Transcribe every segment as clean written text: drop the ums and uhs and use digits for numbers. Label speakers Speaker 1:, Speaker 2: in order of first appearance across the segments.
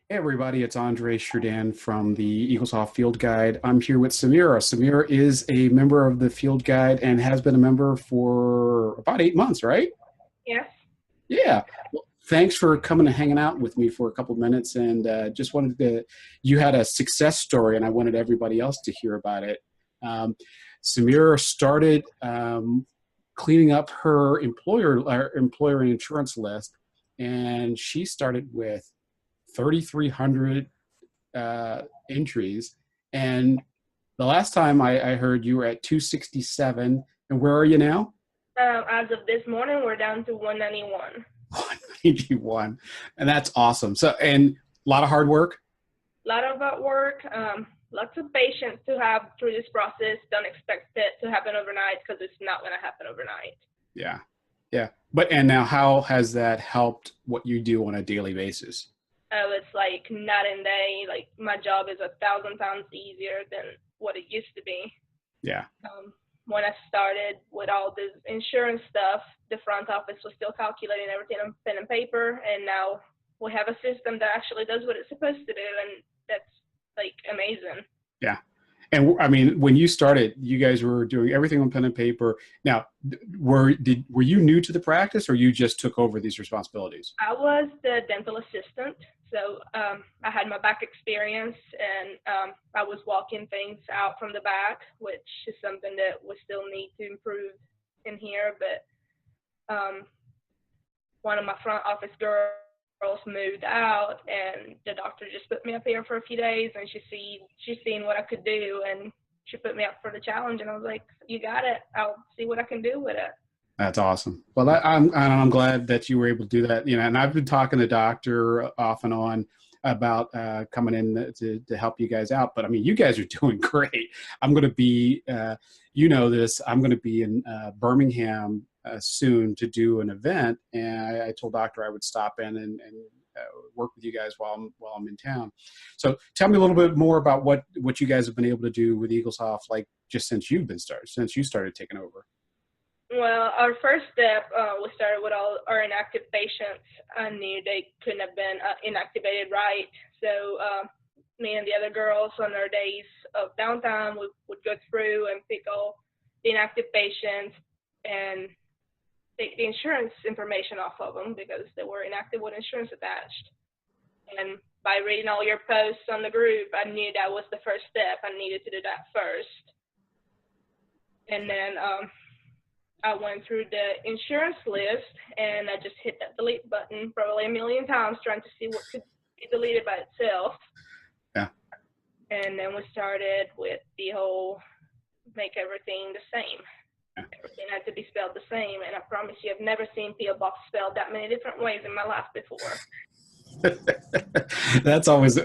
Speaker 1: Hey everybody, it's Andre Shirdan from the Eaglesoft Field Guide. I'm here with Samira. Samira is a member of the Field Guide and has been a member for about 8 months, right?
Speaker 2: Yes.
Speaker 1: Yeah. Well, thanks for coming and hanging out with me for a couple of minutes. And just wanted to, you had a success story, and I wanted everybody else to hear about it. Um, Samira started cleaning up her employer and insurance list, and she started with 3,300 entries. And the last time I heard you were at 267. And where are you now?
Speaker 2: As of this morning, we're down to 191.
Speaker 1: 191. And that's awesome. So, and a lot of hard work.
Speaker 2: A lot of work, lots of patience to have through this process. Don't expect it to happen overnight because it's not going to happen overnight.
Speaker 1: Yeah. Yeah. But, and now how has that helped what you do on a daily basis?
Speaker 2: It's like night and day. Like my job is 1,000 times easier than what it used to be.
Speaker 1: Yeah.
Speaker 2: When I started with all this insurance stuff, the front office was still calculating everything on pen and paper, and now we have a system that actually does what it's supposed to do, and that's like amazing.
Speaker 1: Yeah. And I mean, when you started, you guys were doing everything on pen and paper. Now, were you new to the practice, or you just took over these responsibilities?
Speaker 2: I was the dental assistant, so I had my back experience, and I was walking things out from the back, which is something that we still need to improve in here. But one of my front office girls moved out, and the doctor just put me up here for a few days, and she's seen what I could do, and she put me up for the challenge, and I was like, "You got it. I'll see what I can do with it."
Speaker 1: That's awesome. Well, I'm glad that you were able to do that. You know, and I've been talking to the doctor off and on about coming in to help you guys out. But I mean, you guys are doing great. I'm going to be, you know, this. I'm going to be in Birmingham soon to do an event, and I told doctor I would stop in and work with you guys while I'm in town. So, tell me a little bit more about what you guys have been able to do with Eaglesoft, like just since you started taking over.
Speaker 2: Well, our first step, we started with all our inactive patients. I knew they couldn't have been inactivated right. So me and the other girls on our days of downtime would go through and pick all the inactive patients and take the insurance information off of them because they were inactive with insurance attached. And by reading all your posts on the group, I knew that was the first step. I needed to do that first. And then I went through the insurance list, and I just hit that delete button probably a million times trying to see what could be deleted by itself.
Speaker 1: Yeah.
Speaker 2: And then we started with the whole make everything the same.
Speaker 1: Yeah.
Speaker 2: Everything had to be spelled the same, and I promise you, I've never seen P.O. Box spelled that many different ways in my life before.
Speaker 1: It's always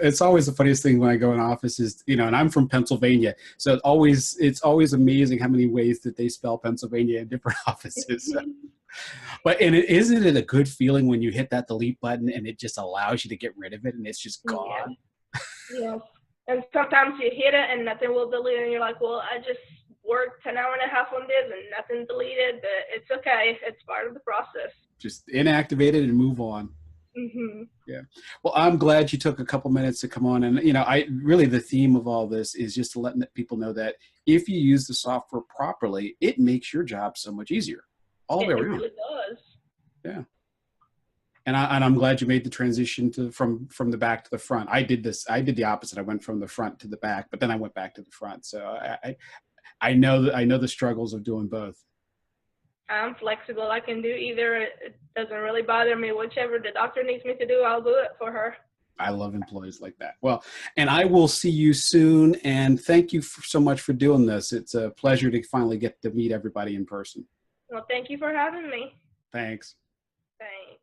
Speaker 1: the funniest thing when I go in offices, you know, and I'm from Pennsylvania, so it's always amazing how many ways that they spell Pennsylvania in different offices. But isn't it a good feeling when you hit that delete button and it just allows you to get rid of it and it's just
Speaker 2: Yeah.
Speaker 1: gone?
Speaker 2: Yes. And sometimes you hit it and nothing will delete, and you're like, well, I just worked an hour and a half on this and nothing deleted, but it's okay. It's part of the process.
Speaker 1: Just inactivate it and move on.
Speaker 2: Mm-hmm.
Speaker 1: Yeah. Well, I'm glad you took a couple minutes to come on. And, you know, I really, the theme of all this is just to let people know that if you use the software properly, it makes your job so much easier all the way
Speaker 2: It
Speaker 1: around.
Speaker 2: really does.
Speaker 1: Yeah. And I'm glad you made the transition from the back to the front. I did the opposite. I went from the front to the back, but then I went back to the front. So I know the struggles of doing both.
Speaker 2: I'm flexible. I can do either. It doesn't really bother me. Whichever the doctor needs me to do, I'll do it for her.
Speaker 1: I love employees like that. Well, and I will see you soon. And thank you so much for doing this. It's a pleasure to finally get to meet everybody in person.
Speaker 2: Well, thank you for having me.
Speaker 1: Thanks.
Speaker 2: Thanks.